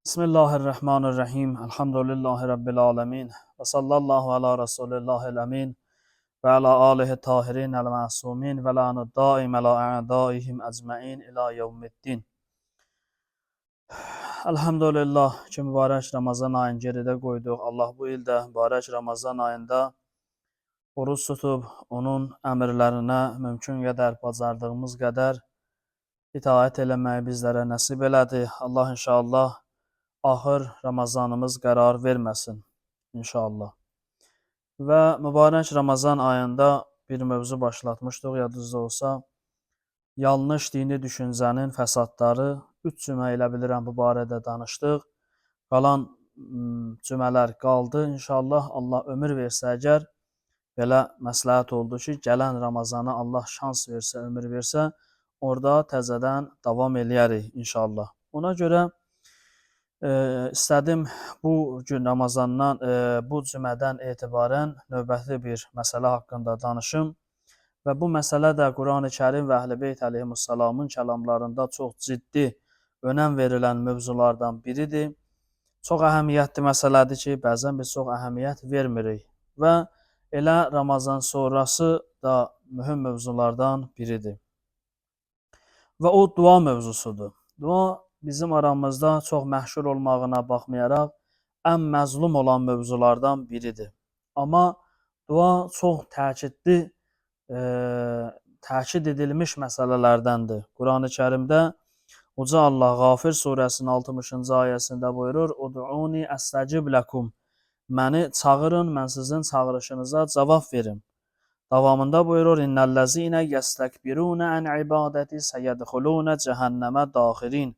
Bismillahirrahmanirrahim. Elhamdülillahi Rabbil alemin. Ve sallallahu ala Resulillahil emin. Ve ala alihi tahirin el masumin. Ve la'nu daim ala a'daihim ecma'in ila yevmiddin. Elhamdülillah ki mübarək Ramazan ayını geridə qoyduq. Allah bu ildə mübarək Ramazan ayında oruç tutub, onun əmrlərinə mümkün qədər, bacardığımız qədər itaət eləməyi bizlərə nəsib elədi. Allah inşallah ahır Ramazanımız qərar verməsin inşallah. Və mübarək Ramazan ayında bir mövzu başlatmışdıq, yadınızda olsa. Yanlış dini düşüncənin fəsadları 3 cümə elə bilirəm bu barədə danışdıq. Qalan cümələr qaldı. İnşallah Allah ömür versə əgər, belə məsləhət oldu ki, gələn Ramazana Allah şans versə, ömür versə, orada təzədən davam eləyərik inşallah. Ona görə istədim bu gün Ramazandan, bu cümədən etibarən növbəti bir məsələ haqqında danışım və bu məsələ də Quran-ı Kərim və Əhl-i Beyt əleyhissalamın kəlamlarında çox ciddi önəm verilən mövzulardan biridir. Çox əhəmiyyətli məsələdir ki, bəzən biz çox əhəmiyyət vermirik və elə Ramazan sonrası da mühüm mövzulardan biridir. Və o dua mövzusudur. Dua bizim aramızda çox məşhur olmağına baxmayaraq ən məzlum olan mövzulardan biridir. Amma dua çox təkid edilmiş məsələlərdəndir. Quran-ı Kərimdə Uca Allah Qafir surəsinin 60-cı ayəsində buyurur: "Ud'uni əstəcib ləkum." Məni çağırın, mən sizin çağırışınıza cavab verim. Davamında buyurur: "İnnellezine yestekbiruna an ibadeti seyedhuluna cehenneme dahirin."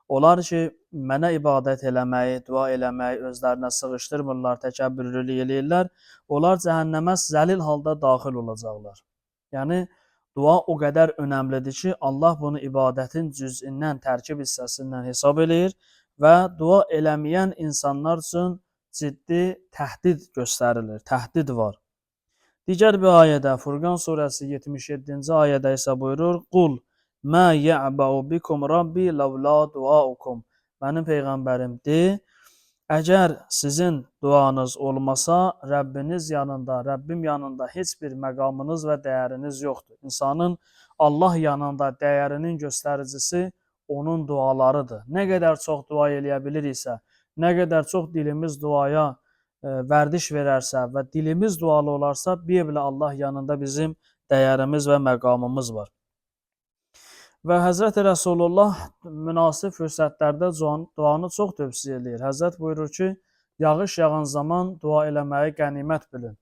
Onlar ki, mənə ibadət eləməyi, dua eləməyi özlərinə sığışdırmırlar, təkəbbürlülük eləyirlər, onlar cəhənnəmə zəlil halda daxil olacaqlar. Yəni, dua o qədər önəmlidir ki, Allah bunu ibadətin cüz'indən, tərkib hissəsindən hesab eləyir və dua eləməyən insanlar üçün ciddi təhdid göstərilir, təhdid var. Digər bir ayədə, Furqan surəsi 77-ci ayədə isə buyurur: "Qul mə ya'ba'u bikum rabbi lavla duaukum." Mənim peyğəmbərim de, əgər sizin duanız olmasa, Rəbbim yanında heç bir məqamınız və dəyəriniz yoxdur. İnsanın Allah yanında dəyərinin göstəricisi onun dualarıdır. Nə qədər çox dua eləyə biliriksə, nə qədər çox dilimiz duaya vərdiş verərsə və dilimiz dualı olarsa, bir Allah yanında bizim dəyərimiz və məqamımız var. Və Həzrəti Rəsulullah münasib fürsətlərdə duanı çox tövsiyə edir. Həzrət buyurur ki, yağış yağan zaman dua eləməyi qənimət bilin.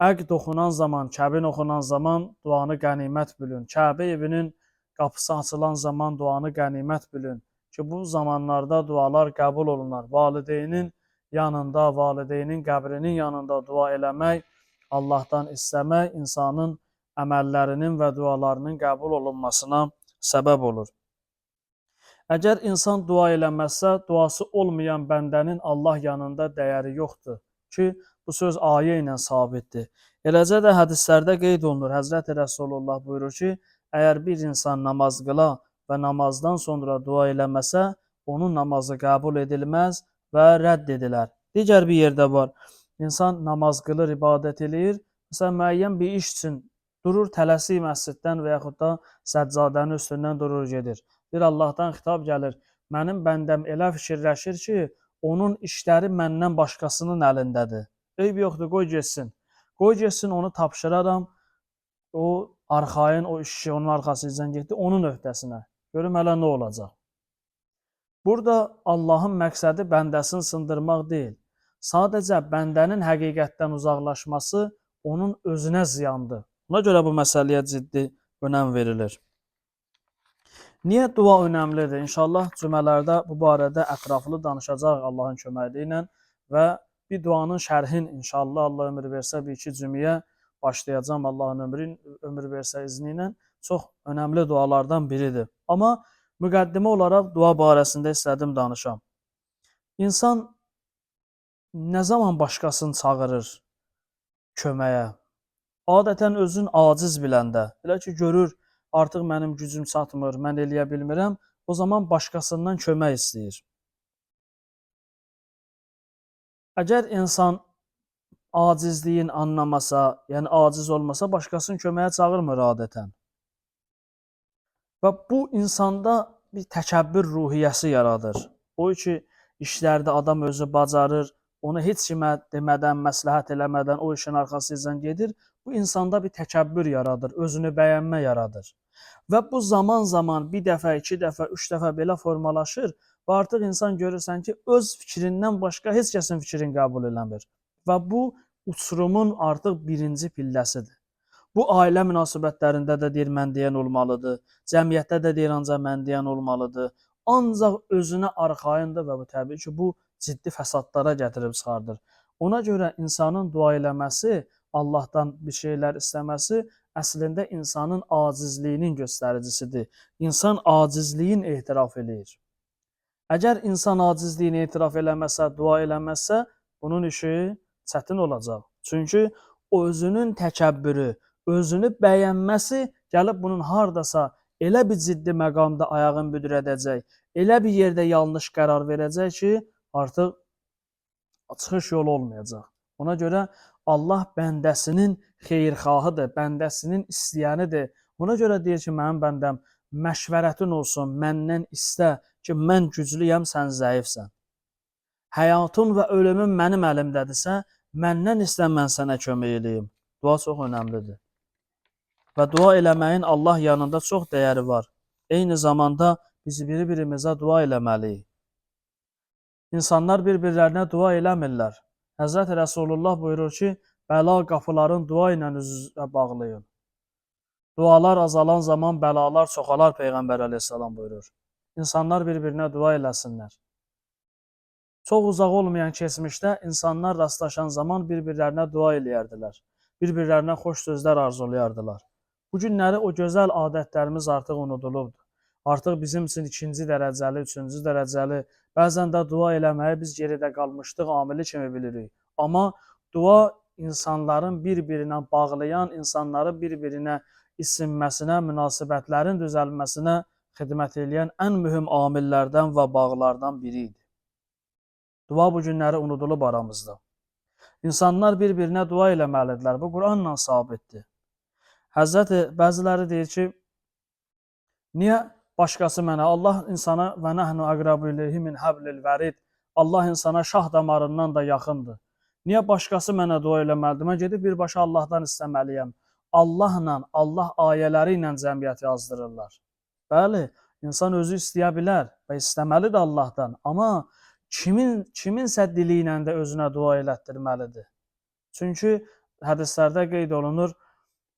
Əqd oxunan zaman, kəbin oxunan zaman duanı qənimət bilin. Kəbə evinin qapısı açılan zaman duanı qənimət bilin. Ki, bu zamanlarda dualar qəbul olunar. Valideynin yanında, valideynin qəbrinin yanında dua eləmək, Allahdan istəmək insanın əməllərinin və dualarının qəbul olunmasına səbəb olur. Əgər insan dua eləməzsə, duası olmayan bəndənin Allah yanında dəyəri yoxdur ki, bu söz ayə ilə sabitdir. Eləcə də hədislərdə qeyd olunur. Həzrəti Rəsulullah buyurur ki, əgər bir insan namaz qıla və namazdan sonra dua eləməsə, onun namazı qəbul edilməz və rədd edilər. Digər bir yerdə var. İnsan namaz qılır, ibadət eləyir. Məsələn, müəyyən bir iş üçün durur, tələsik məsciddən və yaxud da səccadənin üstündən durur, gedir. Bir Allahdan xitab gəlir. Mənim bəndəm elə fikirləşir ki, onun işləri məndən başqasının əlindədir. Eyb yoxdur, qoy getsin. Qoy getsin, onu tapşıraram. O arxayın, o işi onun arxasından getdi, onun öhdəsinə. Görüm hələ nə olacaq. Burada Allahın məqsədi bəndəsini sındırmaq deyil. Sadəcə bəndənin həqiqətdən uzaqlaşması onun özünə ziyandır. Buna görə bu məsələyə ciddi önəm verilir. Niyə dua önəmlidir? İnşallah cümələrdə bu barədə ətraflı danışacaq Allahın köməkliyi ilə və bir duanın şərhin inşallah Allah ömür versə bir-iki cümləyə başlayacağım. Allahın ömür versə izni ilə çox önəmli dualardan biridir. Amma müqəddimə olaraq dua barəsində istədim danışam. İnsan nə zaman başqasını çağırır köməyə? Adətən özün aciz biləndə, elə ki görür, artıq mənim gücüm çatmır, mən eləyə bilmirəm, o zaman başqasından kömək istəyir. Əgər insan acizliyin anlamasa, yəni aciz olmasa, başqasının köməyə çağırmır adətən. Və bu insanda bir təkəbbür ruhiyyəsi yaradır. O ki, işlərdə adam özü bacarır, onu heç kimə demədən, məsləhət eləmədən o işin arxasınca gedir. Bu insanda bir təkəbbür yaradır, özünü bəyənmə yaradır. Və bu zaman-zaman bir dəfə, iki dəfə, üç dəfə belə formalaşır və artıq insan görürsən ki, öz fikrindən başqa heç kəsin fikrini qəbul eləmir. Və bu uçurumun artıq birinci pilləsidir. Bu ailə münasibətlərində də deyir mən deyən olmalıdır. Cəmiyyətdə də deyir ancaq mən deyən olmalıdır. Ancaq özünə arxayındır və bu təbii ki, bu ciddi fəsadlara gətirib çıxardır. Ona görə insanın dua eləməsi, Allahdan bir şeylər istəməsi əslində insanın acizliyinin göstəricisidir. İnsan acizliyin etiraf eləyir. Əgər insan acizliyini etiraf eləməsə, dua eləməzsə, bunun işi çətin olacaq. Çünki özünün təkəbbürü, özünü bəyənməsi gəlib bunun hardasa elə bir ciddi məqamda ayağını büdrədəcək, elə bir yerdə yanlış qərar verəcək ki, artıq çıxış yolu olmayacaq. Ona görə Allah bəndəsinin xeyirxahıdır, bəndəsinin istəyənidir. Ona görə deyir ki, mənim bəndəm məşvərətin olsun, məndən istə ki, mən güclüyəm, sən zəifsən. Həyatın və ölümün mənim əlimdədirsə, məndən istə, mən sənə kömək eləyim. Dua çox önəmlidir. Və dua eləməyin Allah yanında çox dəyəri var. Eyni zamanda biz bir-birimizə dua eləməliyik. İnsanlar bir-birlərinə dua eləmirlər. Həzrət Rəsulullah buyurur ki, bəla qapıların dua ilə üzə bağlayın. Dualar azalan zaman bəlalar çoxalar Peyğəmbər əleyhissalam buyurur. İnsanlar bir-birinə dua eləsinlər. Çox uzaq olmayan keçmişdə insanlar rastlaşan zaman bir-birlərinə dua eləyərdilər. Bir-birlərinə xoş sözlər arzulayardılar. Bu günləri o gözəl adətlərimiz artıq unudulubdur. Artıq bizim üçün ikinci dərəcəli, üçüncü dərəcəli, bəzən də dua eləməyi biz geridə qalmışdıq amili kimi bilirik. Amma dua insanların bir-birinə bağlayan, insanların bir-birinə isinməsinə, münasibətlərin düzəlməsinə xidmət edən ən mühüm amillərdən və bağlardan biri idi. Dua bu günləri unudulub aramızda. İnsanlar bir-birinə dua eləməlidirlər. Bu Quranla sabitdir. Həzrəti bəziləri deyir ki, niyə başqası mənə, Allah insana və nəhnu əqrabu ileyhi min hablil vərid, Allah insana şah damarından da yaxındır. Niyə başqası mənə dua eləməlidir? Mən gedib birbaşa Allahdan istəməliyəm. Allahla, Allah ayələri ilə cəmiyyəti yazdırırlar. Bəli, insan özü istəyə bilər və istəməlidir Allahdan, amma kiminsə dili ilə də özünə dua elətdirməlidir. Çünki hədislərdə qeyd olunur,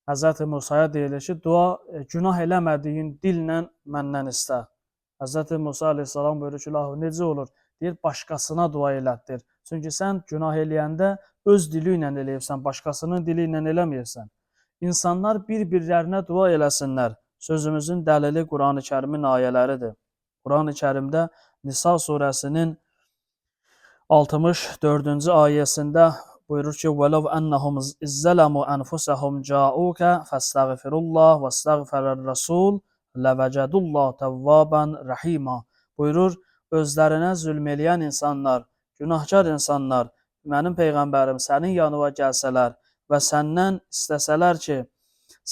Həzrəti Musaya deyilir ki, dua günah eləmədiyin dillə məndən istə. Həzrəti Musa aleyhissalam buyurur ki, necə olur? Deyir, başqasına dua elətdir. Çünki sən günah eləyəndə öz dili ilə eləyirsən, başqasının dili ilə eləməyirsən. İnsanlar bir-birlərinə dua eləsinlər. Sözümüzün dəlili Quran-ı Kərimin ayələridir. Quran-ı Kərimdə Nisa surəsinin 64-cü ayəsində buyurur ki, وَلَوْ أَنَّهُمْ اِزَّلَمُوا أَنْفُسَهُمْ جَاءُوكَ فَاسْتَغْفِرُوا اللّٰهِ وَاسْتَغْفَرَ الرَّسُولِ لَوَجَدُوا اللّٰهَ تَوَّابًا رَحِيمًا buyurur, özlərinə zülm eləyən insanlar, günahkar insanlar, mənim Peyğəmbərim sənin yanına gəlsələr və səndən istəsələr ki,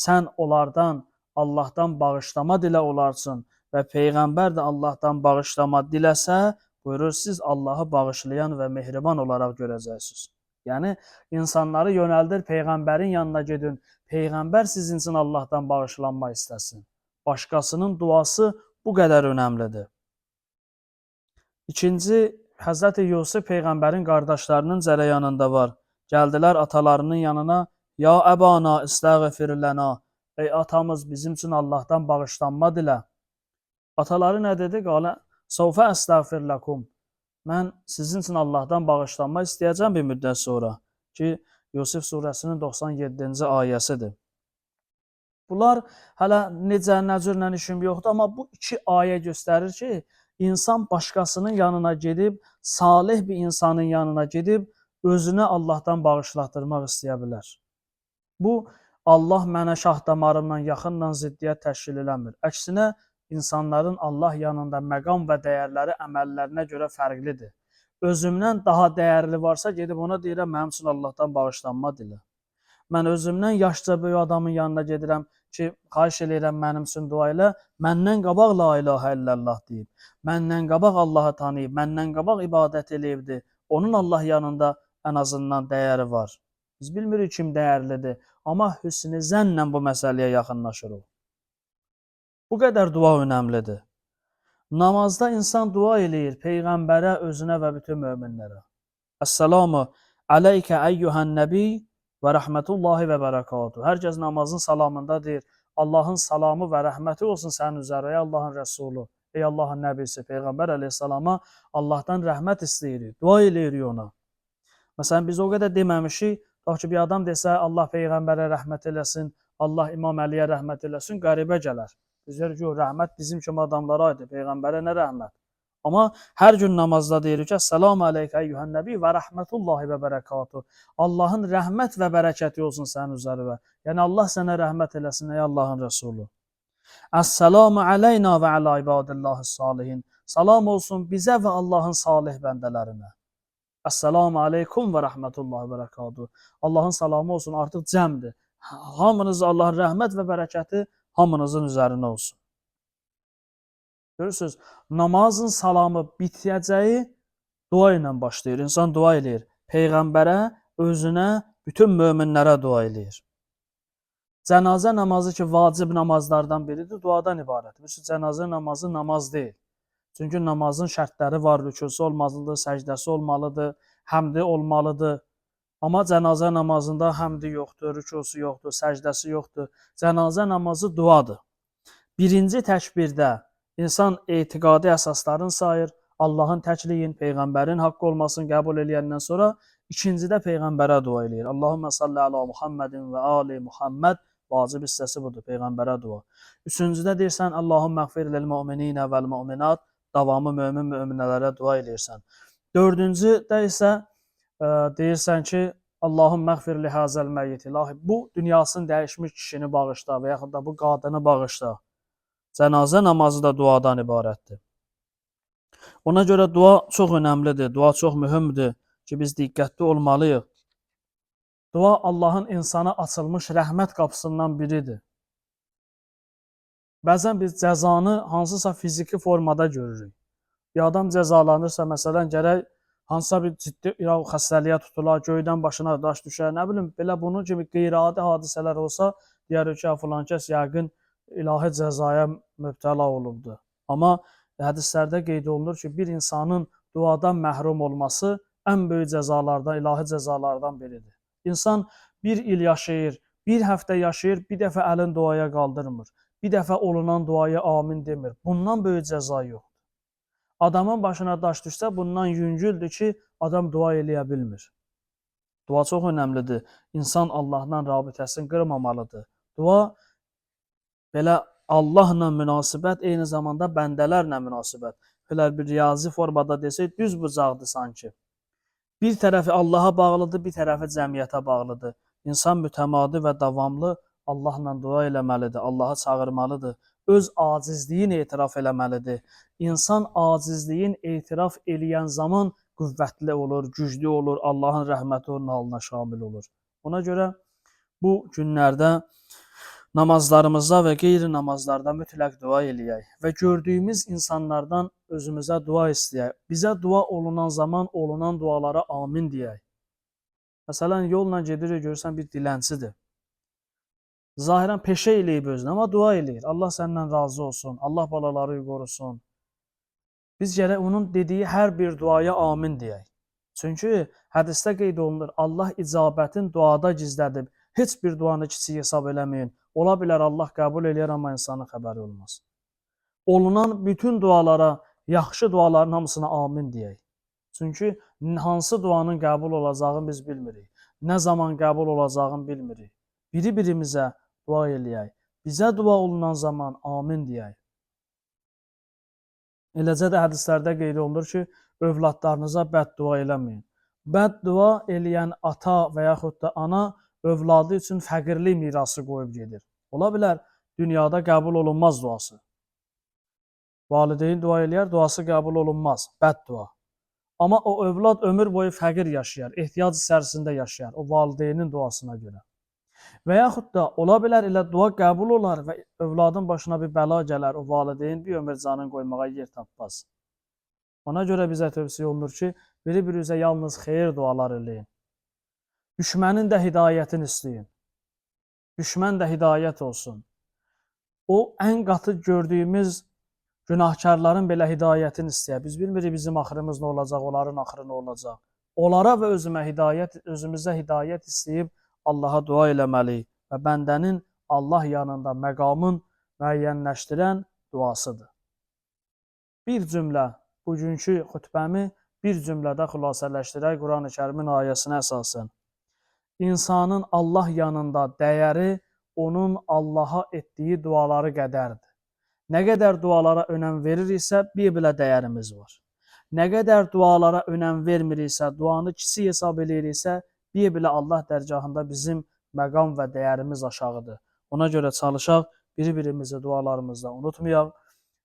sən onlardan Allahdan bağışlama dilə olarsın və Peyğəmbər də Allahdan bağışlama diləsə, buyurur, siz Allahı bağışlayan və mehriban olaraq görəcəksiniz. Yəni, insanları yönəldir, Peyğəmbərin yanına gedin. Peyğəmbər sizin üçün Allahdan bağışlanma istəsin. Başqasının duası bu qədər önəmlidir. İkinci, Həzrəti Yusuf Peyğəmbərin qardaşlarının cərəyanında var. Gəldilər atalarının yanına, ya əbana istəğfir lənə, ey atamız bizim üçün Allahdan bağışlanma dilə. Ataları nə dedi? Qalə, səvfə əstəğfir ləkum. Mən sizin üçün Allahdan bağışlanma istəyəcəm bir müddət sonra ki, Yusuf surəsinin 97-ci ayəsidir. Bunlar hələ necə, nəcürlə işim yoxdur, amma bu iki ayə göstərir ki, insan başqasının yanına gedib, salih bir insanın yanına gedib, özünə Allahdan bağışlatdırmaq istəyə bilər. Bu, Allah mənə şah damarımdan, yaxından ziddiyyət təşkil eləmir. Əksinə, İnsanların Allah yanında məqam və dəyərləri əməllərinə görə fərqlidir. özümdən daha dəyərli varsa, gedib ona deyirəm, mənim üçün Allahdan bağışlanma dile. Mən özümdən yaşca böyük adamın yanına gedirəm ki, xahiş eləyirəm mənim üçün dua elə. Məndən qabaq la ilahə illallah deyib, məndən qabaq Allahı tanıyıb, məndən qabaq ibadət eləyibdi. Onun Allah yanında ən azından dəyəri var. Biz bilmirik kim dəyərlidir, amma hüsn-i zənnlə bu məsələyə yaxınlaşırıq. Bu qədər dua önəmlidir. Namazda insan dua eləyir Peyğəmbərə, özünə və bütün möminlərə. Əssalamu aleykə əyyuhən nəbi və rəhmətullahi və bərəkatuhu. Hər kəs namazın salamında deyir, Allahın salamı və rəhməti olsun sənin üzərə, ey Allahın rəsulu, ey Allahın nəbisi, Peyğəmbər əleyhissalama Allahdan rəhmət istəyirik, dua eləyirik ona. Məsələn, biz o qədər deməmişik, ki, bir adam desə, Allah Peyğəmbərə rəhmət eləsin, Allah İmam Əliyə rəhmət eləsin, qəribə gələr. Biz deyirik ki, rəhmət bizim kimi adamlara aiddir, Peyğəmbərə nə rəhmət? Amma hər gün namazda deyirik ki, Əssalamu aleykə əyyuhən nəbi və rəhmətullahi və bərəkatuhu. Allahın rəhmət və bərəkəti olsun sənin üzərində. Yəni Allah sənə rəhmət eləsin, ey Allahın rəsulu. Əssalamu aleyna və alə ibadillahi salihin. Salam olsun bizə və Allahın salih bəndələrinə. Əssalamu aleykum və rəhmətullahi və bərəkatuhu. Allahın salamı olsun, artıq cəmdir. Hamınız Allahın rəhmət və bərəkəti hamınızın üzərinə olsun. Görürsünüz, namazın salamı bitəcəyi dua ilə başlayır. İnsan dua eləyir. Peyğəmbərə, özünə, bütün möminlərə dua eləyir. Cənazə namazı ki, vacib namazlardan biridir, duadan ibarət. Cənazə namazı namaz deyil. Çünki namazın şərtləri var, rükusu olmalıdır, səcdəsi olmalıdır, həmdi olmalıdır. Amma cənazə namazında həmdi yoxdur, rükusu yoxdur, səcdəsi yoxdur. Cənazə namazı duadır. Birinci təkbirdə İnsan etiqadi əsaslarını sayır, Allahın təkliyin, Peyğəmbərin haqqı olmasını qəbul eləyəndən sonra ikincidə Peyğəmbərə dua eləyir. Allahümmə salli alə Muhammedin və ali Muhammed, vacib hissəsi budur, Peyğəmbərə dua. Üçüncüdə deyirsən, Allahümmə əğfir lil-mü'mininə vəl-mü'minat, davamı möminlərə dua eləyirsən. Dördüncüdə isə deyirsən ki, Allahümmə əğfir li hazəl məyyit ilahi, bu dünyasını dəyişmiş kişini bağışla və yaxud da bu qadını bağışla. Cənazə namazı da duadan ibarətdir. Ona görə dua çox önəmlidir, dua çox mühümdür ki, biz diqqətli olmalıyıq. Dua Allahın insana açılmış rəhmət qapısından biridir. Bəzən biz cəzanı hansısa fiziki formada görürük. Bir adam cəzalanırsa, məsələn, gərək hansısa bir ciddi xəstəliyə tutular, göydən başına daş düşər, nə bilim, belə bunun kimi qeyri-adi hadisələr olsa, deyərik ki, filan kəs yəqin ilahi cəzaya mübtəla olubdur. Amma hədislərdə qeyd olunur ki, bir insanın duadan məhrum olması ən böyük cəzalardan, ilahi cəzalardan biridir. İnsan bir il yaşayır, bir həftə yaşayır, bir dəfə əlin duaya qaldırmır, bir dəfə olunan duaya amin demir. Bundan böyük cəza yoxdur. Adamın başına daş düşsə, bundan yüngüldür ki, adam dua eləyə bilmir. Dua çox önəmlidir. İnsan Allahla rabitəsini qırmamalıdır. Dua belə Allahla münasibət, eyni zamanda bəndələrlə münasibət. Belə bir riyazi formada desək, düz bucaqdır sanki. Bir tərəfi Allaha bağlıdır, bir tərəfi cəmiyyətə bağlıdır. İnsan mütəmadi və davamlı Allahla dua eləməlidir, Allaha çağırmalıdır. Öz acizliyini etiraf eləməlidir. İnsan acizliyin etiraf eləyən zaman qüvvətli olur, güclü olur, Allahın rəhməti onun halına şamil olur. Ona görə bu günlərdə namazlarımızda və qeyri-namazlarda mütləq dua eləyək və gördüyümüz insanlardan özümüzə dua istəyək. Bizə dua olunan zaman olunan dualara amin deyək. Məsələn, yolla gedirik, görürsən bir dilənçidir. Zahirən peşə eləyib özünə, amma dua eləyir. Allah səndən razı olsun, Allah balaları qorusun. Biz gərək onun dediyi hər bir duaya amin deyək. Çünki hədisdə qeyd olunur, Allah icabətin duada gizlədib. Heç bir duanı kiçik hesab eləməyin. Ola bilər Allah qəbul eləyər, amma insanın xəbəri olmaz. Olunan bütün dualara, yaxşı duaların hamısına amin deyək. Çünki hansı duanın qəbul olacağını biz bilmirik. Nə zaman qəbul olacağını bilmirik. Biri-birimizə dua eləyək. Bizə dua olunan zaman amin deyək. Eləcə də hədislərdə qeyd olunur ki, övladlarınıza bəddua eləməyin. Bəddua eləyən ata və yaxud da ana övladı üçün fəqirlik mirası qoyub gedir. Ola bilər, dünyada qəbul olunmaz duası. Valideyn dua eləyər, duası qəbul olunmaz, bəddua. Amma o övlad ömür boyu fəqir yaşayar, ehtiyac içərisində yaşayar o valideynin duasına görə. Və yaxud da ola bilər elə dua qəbul olar və övladın başına bir bəla gələr, o valideyn bir ömür canın qoymağa yer tapmaz. Ona görə bizə tövsiyə olunur ki, bir-birinizə yalnız xeyir dualar eləyin. Düşmənin də hidayətini istəyin. Düşmən də hidayət olsun. O ən qatı gördüyümüz günahkarların belə hidayətini istəyir. Biz bilmirik bizim axırımız nə olacaq, onların axırı nə olacaq. Onlara və özümüzə hidayət istəyib Allaha dua eləməliyik və bəndənin Allah yanında məqamın müəyyənləşdirən duasıdır. Bir cümlə, bugünkü xutbəmi bir cümlədə xülasələşdirək Quran-ı Kərimin ayəsinə əsasən. İnsanın Allah yanında dəyəri onun Allaha etdiyi duaları qədərdir. Nə qədər dualara önəm veririksə, bir belə dəyərimiz var. Nə qədər dualara önəm vermiriksə, duanı kiçik hesab ediriksə, bir belə Allah dərgahında bizim məqam və dəyərimiz aşağıdır. Ona görə çalışaq, bir-birimizi dualarımızda unutmayaq,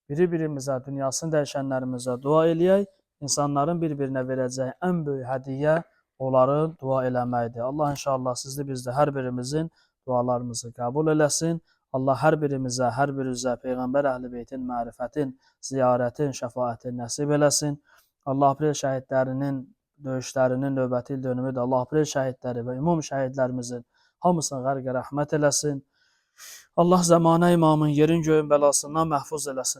bir-birimizə, dünyasını dəyişənlərimizə dua eləyək, insanların bir-birinə verəcəyi ən böyük hədiyyə onların dua eləməkdir. Allah inşallah sizdə bizdə hər birimizin dualarımızı qəbul eləsin. Allah hər birimizə, hər birinizə Peyğəmbər Əhl-i Beytin mərifətin, ziyarətin, şəfaətin nəsib eləsin. Allah aprel şəhidlərinin döyüşlərinin növbəti il dönümüdür. Allah aprel şəhidləri və ümum şəhidlərimizin hamısına qərq rəhmət eləsin. Allah zəmanə imamın yerin göyün bəlasından məhfuz eləsin.